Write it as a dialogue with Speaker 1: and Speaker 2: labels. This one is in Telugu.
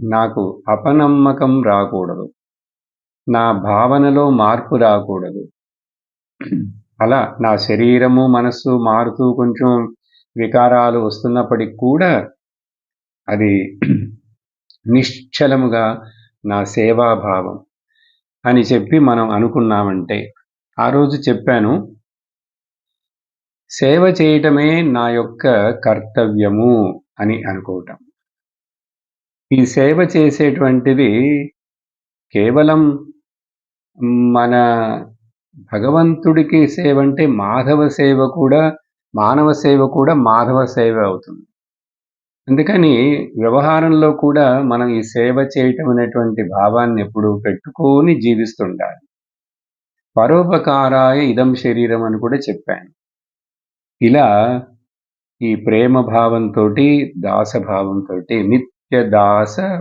Speaker 1: నాకు అపనమ్మకం రాకూడదు. నా భావనలో మార్పు రాకూడదు. అలా నా శరీరము, మనస్సు మారుతూ కొంచెం వికారాలు వస్తున్నప్పటికి కూడా అది నిశ్చలముగా నా సేవాభావం అని చెప్పి మనం అనుకున్నామంటే, ఆ రోజు చెప్పాను, సేవ చేయటమే నా యొక్క కర్తవ్యము అని అనుకోవటం. ఈ సేవ చేసేటువంటిది కేవలం మన భగవంతుడికి సేవ అంటే మానవ సేవ కూడా మాధవ సేవ అవుతుంది. అందుకని వ్యవహారంలో కూడా మనం ఈ సేవ చేయటం అనేటువంటి భావాన్ని ఎప్పుడూ పెట్టుకొని జీవిస్తుండాలి. పరోపకారాయ ఇదం శరీరం అని కూడా చెప్పాను. ఇలా ఈ ప్రేమ భావంతోటి, దాసభావంతోటి నిత్య దాస